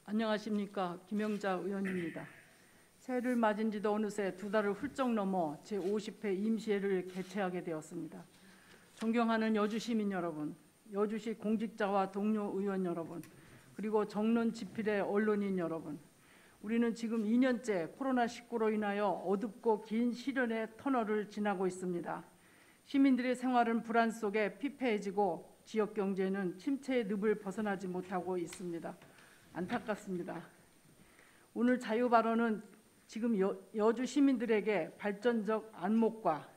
안녕하십니까. 김영자 의원입니다. 새해를 맞은 지도 어느새 2달을 훌쩍 넘어 제50회 임시회를 개최하게 되었습니다. 존경하는 여주 시민 여러분, 여주시 공직자와 동료 의원 여러분, 그리고 정론 지필의 언론인 여러분, 우리는 지금 2년째 코로나19로 인하여 어둡고 긴 시련의 터널을 지나고 있습니다. 시민들의 생활은 불안 속에 피폐해지고 지역 경제는 침체의 늪을 벗어나지 못하고 있습니다. 안타깝습니다. 오늘 자유 발언은 지금 여주 시민들에게 발전적 안목과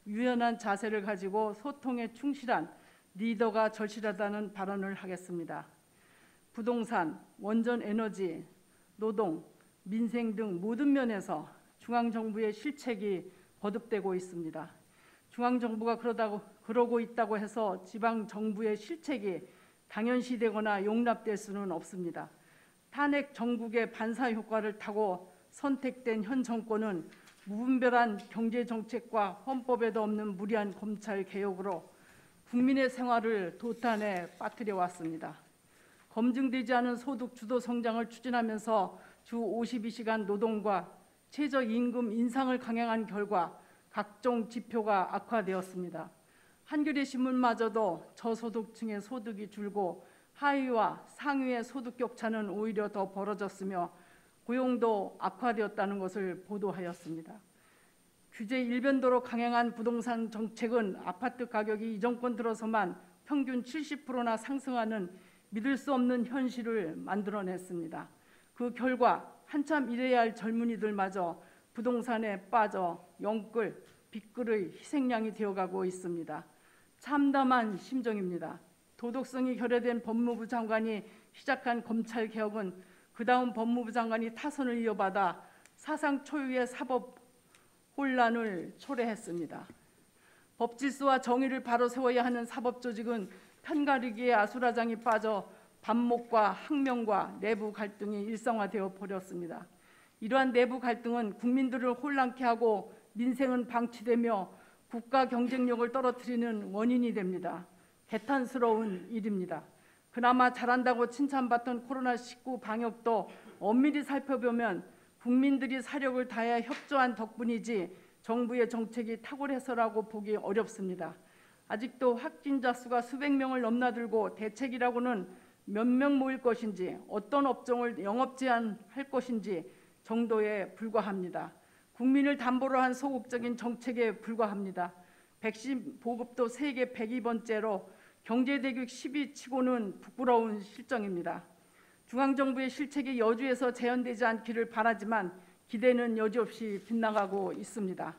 유연한 자세를 가지고 소통에 충실한 리더가 절실하다는 발언을 하겠습니다. 부동산, 원전 에너지, 노동, 민생 등 모든 면에서 중앙정부의 실책이 거듭되고 있습니다. 중앙정부가 그러고 있다고 해서 지방정부의 실책이 당연시되거나 용납될 수는 없습니다. 탄핵 정국의 반사 효과를 타고 선택된 현 정권은 무분별한 경제정책과 헌법에도 없는 무리한 검찰 개혁으로 국민의 생활을 도탄에 빠뜨려 왔습니다. 검증되지 않은 소득 주도 성장을 추진하면서 주 52시간 노동과 최저임금 인상을 강행한 결과 각종 지표가 악화되었습니다. 한겨레 신문마저도 저소득층의 소득이 줄고 하위와 상위의 소득 격차는 오히려 더 벌어졌으며 고용도 악화되었다는 것을 보도하였습니다. 규제 일변도로 강행한 부동산 정책은 아파트 가격이 이 정권 들어서만 평균 70%나 상승하는 믿을 수 없는 현실을 만들어냈습니다. 그 결과 한참 일해야 할 젊은이들마저 부동산에 빠져 영끌, 빚글의 희생양이 되어가고 있습니다. 참담한 심정입니다. 도덕성이 결여된 법무부 장관이 시작한 검찰 개혁은 그 다음 법무부 장관이 타선을 이어받아 사상 초유의 사법 혼란을 초래했습니다. 법질서와 정의를 바로 세워야 하는 사법조직은 편가르기의 아수라장이 빠져 반목과 학명과 내부 갈등이 일상화되어 버렸습니다. 이러한 내부 갈등은 국민들을 혼란케 하고 민생은 방치되며 국가 경쟁력을 떨어뜨리는 원인이 됩니다. 개탄스러운 일입니다. 그나마 잘한다고 칭찬받던 코로나19 방역도 엄밀히 살펴보면 국민들이 사력을 다해 협조한 덕분이지 정부의 정책이 탁월해서라고 보기 어렵습니다. 아직도 확진자 수가 수백 명을 넘나들고 대책이라고는 몇 명 모일 것인지 어떤 업종을 영업 제한할 것인지 정도에 불과합니다. 국민을 담보로 한 소극적인 정책에 불과합니다. 백신 보급도 세계 102번째로 경제대국 10위 치고는 부끄러운 실정입니다. 중앙정부의 실책이 여주에서 재현되지 않기를 바라지만 기대는 여지없이 빗나가고 있습니다.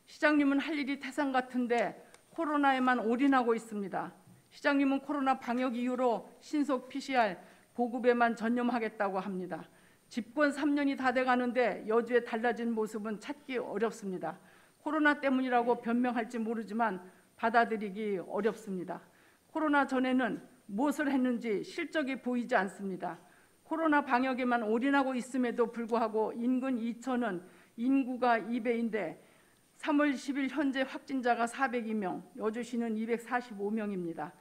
시장님은 할 일이 태산 같은데 코로나에만 올인하고 있습니다. 시장님은 코로나 방역 이후로 신속 PCR 보급에만 전념하겠다고 합니다. 집권 3년이 다 돼가는데 여주에 달라진 모습은 찾기 어렵습니다. 코로나 때문이라고 변명할지 모르지만 받아들이기 어렵습니다. 코로나 전에는 무엇을 했는지 실적이 보이지 않습니다. 코로나 방역에만 올인하고 있음에도 불구하고 인근 이천은 인구가 2배인데 3월 10일 현재 확진자가 402명, 여주시는 245명입니다.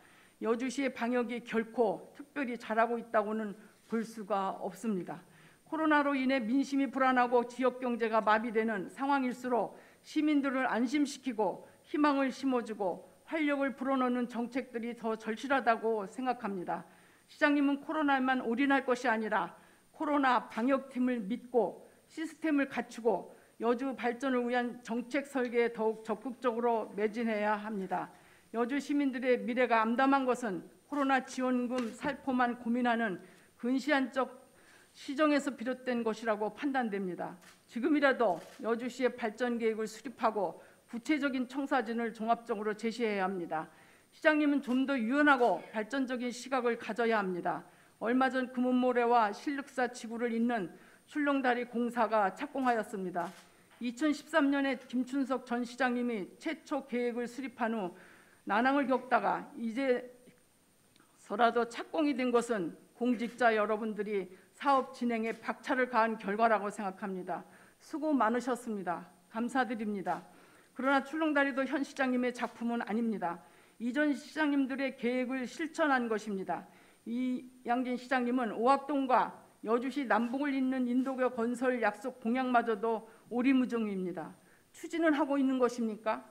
여주시의 방역이 결코 특별히 잘하고 있다고는 볼 수가 없습니다. 코로나로 인해 민심이 불안하고 지역 경제가 마비되는 상황일수록 시민들을 안심시키고 희망을 심어주고 활력을 불어넣는 정책들이 더 절실하다고 생각합니다. 시장님은 코로나에만 올인할 것이 아니라 코로나 방역팀을 믿고 시스템을 갖추고 여주 발전을 위한 정책 설계에 더욱 적극적으로 매진해야 합니다. 여주 시민들의 미래가 암담한 것은 코로나 지원금 살포만 고민하는 근시안적 시정에서 비롯된 것이라고 판단됩니다. 지금이라도 여주시의 발전 계획을 수립하고 구체적인 청사진을 종합적으로 제시해야 합니다. 시장님은 좀 더 유연하고 발전적인 시각을 가져야 합니다. 얼마 전 금은모래와 신륵사 지구를 잇는 출렁다리 공사가 착공하였습니다. 2013년에 김춘석 전 시장님이 최초 계획을 수립한 후 난항을 겪다가 이제서라도 착공이 된 것은 공직자 여러분들이 사업 진행에 박차를 가한 결과라고 생각합니다. 수고 많으셨습니다. 감사드립니다. 그러나 출렁다리도 현 시장님의 작품은 아닙니다. 이전 시장님들의 계획을 실천한 것입니다. 이양진 시장님은 오학동과 여주시 남북을 잇는 인도교 건설 약속 공약마저도 오리무중입니다. 추진을 하고 있는 것입니까?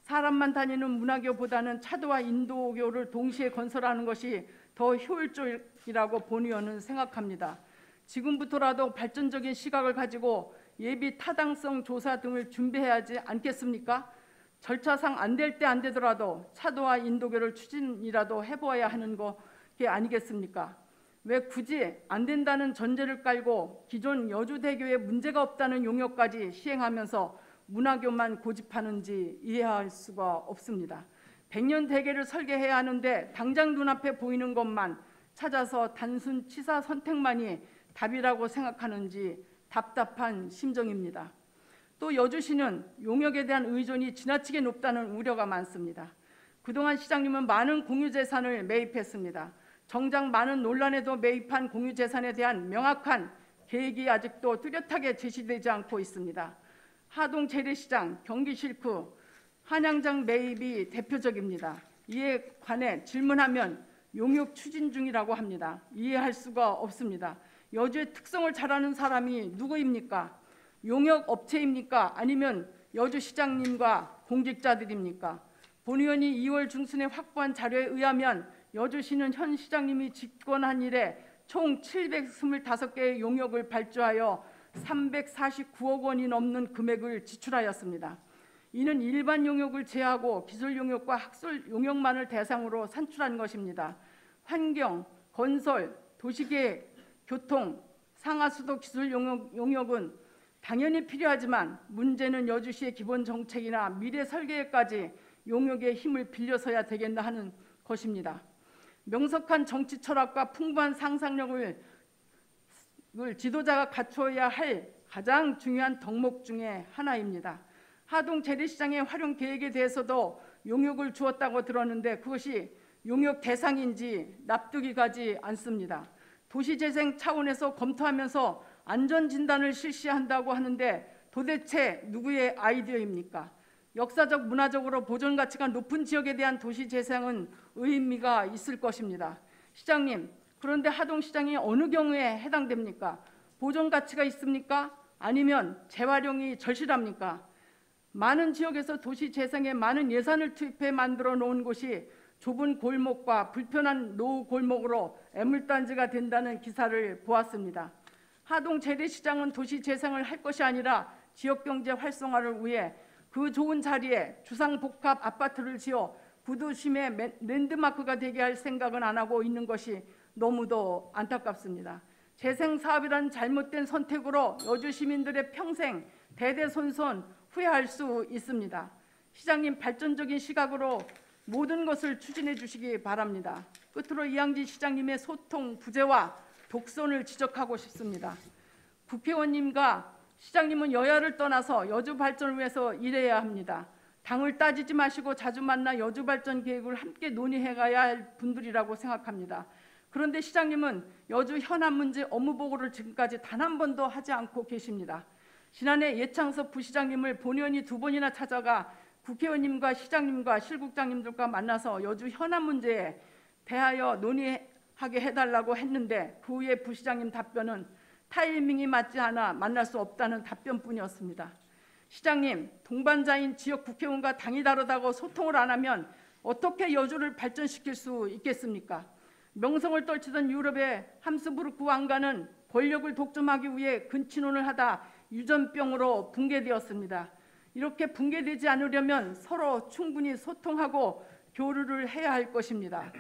사람만 다니는 문화교보다는 차도와 인도교를 동시에 건설하는 것이 더 효율적이라고 본 의원은 생각합니다. 지금부터라도 발전적인 시각을 가지고 예비 타당성 조사 등을 준비해야 하지 않겠습니까? 절차상 안 될 때 안 되더라도 차도와 인도교를 추진이라도 해보아야 하는 게 아니겠습니까? 왜 굳이 안 된다는 전제를 깔고 기존 여주대교에 문제가 없다는 용역까지 시행하면서 문화교만 고집하는지 이해할 수가 없습니다. 100년 대계를 설계해야 하는데 당장 눈앞에 보이는 것만 찾아서 단순 치사 선택만이 답이라고 생각하는지 답답한 심정입니다. 또 여주시는 용역에 대한 의존이 지나치게 높다는 우려가 많습니다. 그동안 시장님은 많은 공유재산을 매입했습니다. 정작 많은 논란에도 매입한 공유재산에 대한 명확한 계획이 아직도 뚜렷하게 제시되지 않고 있습니다. 하동 재래시장, 경기실크, 한양장 매입이 대표적입니다. 이에 관해 질문하면 용역 추진 중이라고 합니다. 이해할 수가 없습니다. 여주의 특성을 잘 아는 사람이 누구입니까? 용역 업체입니까? 아니면 여주시장님과 공직자들입니까? 본 의원이 2월 중순에 확보한 자료에 의하면 여주시는 현 시장님이 집권한 이래 총 725개의 용역을 발주하여 349억 원이 넘는 금액을 지출하였습니다. 이는 일반 용역을 제외하고 기술 용역과 학술 용역만을 대상으로 산출한 것입니다. 환경, 건설, 도시계획, 교통, 상하수도 기술 용역은 당연히 필요하지만 문제는 여주시의 기본 정책이나 미래 설계에까지 용역의 힘을 빌려서야 되겠나 하는 것입니다. 명석한 정치 철학과 풍부한 상상력을 지도자가 갖춰야 할 가장 중요한 덕목 중에 하나입니다. 하동 재래시장의 활용 계획에 대해서도 용역을 주었다고 들었는데 그것이 용역 대상인지 납득이 가지 않습니다. 도시재생 차원에서 검토하면서 안전진단을 실시한다고 하는데 도대체 누구의 아이디어입니까? 역사적, 문화적으로 보존 가치가 높은 지역에 대한 도시재생은 의미가 있을 것입니다. 시장님, 그런데 하동시장이 어느 경우에 해당됩니까? 보존 가치가 있습니까? 아니면 재활용이 절실합니까? 많은 지역에서 도시재생에 많은 예산을 투입해 만들어 놓은 곳이 좁은 골목과 불편한 노후 골목으로 애물단지가 된다는 기사를 보았습니다. 하동 재래시장은 도시재생을 할 것이 아니라 지역경제 활성화를 위해 그 좋은 자리에 주상복합 아파트를 지어 구도심의 랜드마크가 되게 할 생각은 안 하고 있는 것이 너무도 안타깝습니다. 재생사업이란 잘못된 선택으로 여주 시민들의 평생 대대손손 후회할 수 있습니다. 시장님, 발전적인 시각으로 모든 것을 추진해 주시기 바랍니다. 끝으로 이양진 시장님의 소통 부재와 독선을 지적하고 싶습니다. 국회의원님과 시장님은 여야를 떠나서 여주 발전을 위해서 일해야 합니다. 당을 따지지 마시고 자주 만나 여주 발전 계획을 함께 논의해 가야 할 분들이라고 생각합니다. 그런데 시장님은 여주 현안 문제 업무 보고를 지금까지 단 한 번도 하지 않고 계십니다. 지난해 예창섭 부시장님을 본 의원이 2번이나 찾아가 국회의원님과 시장님과 실국장님들과 만나서 여주 현안 문제에 대하여 논의하게 해달라고 했는데 그 후에 부시장님 답변은 타이밍이 맞지 않아 만날 수 없다는 답변뿐이었습니다. 시장님, 동반자인 지역 국회의원과 당이 다르다고 소통을 안 하면 어떻게 여주를 발전시킬 수 있겠습니까? 명성을 떨치던 유럽의 함스부르크 왕가는 권력을 독점하기 위해 근친혼을 하다 유전병으로 붕괴되었습니다. 이렇게 붕괴되지 않으려면 서로 충분히 소통하고 교류를 해야 할 것입니다.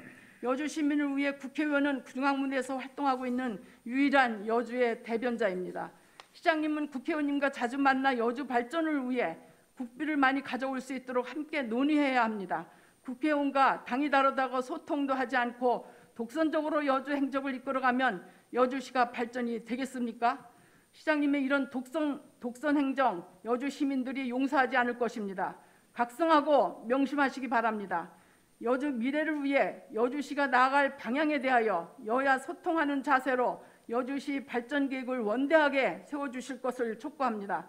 여주 시민을 위해 국회의원은 중앙문에서 활동하고 있는 유일한 여주의 대변자입니다. 시장님은 국회의원님과 자주 만나 여주 발전을 위해 국비를 많이 가져올 수 있도록 함께 논의해야 합니다. 국회의원과 당이 다르다고 소통도 하지 않고 독선적으로 여주 행정을 이끌어가면 여주시가 발전이 되겠습니까? 시장님의 이런 독선 행정 여주 시민들이 용서하지 않을 것입니다. 각성하고 명심하시기 바랍니다. 여주 미래를 위해 여주시가 나아갈 방향에 대하여 여야 소통하는 자세로 여주시 발전 계획을 원대하게 세워주실 것을 촉구합니다.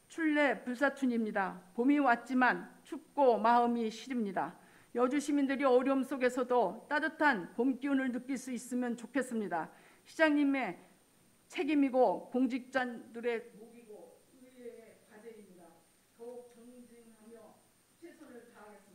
출래 불사춘입니다. 봄이 왔지만 춥고 마음이 시립니다. 여주 시민들이 어려움 속에서도 따뜻한 봄 기운을 느낄 수 있으면 좋겠습니다. 시장님의 책임이고 공직자들의 목이고 의회의 과제입니다. 더욱 정진하며 최선을 다하겠습니다.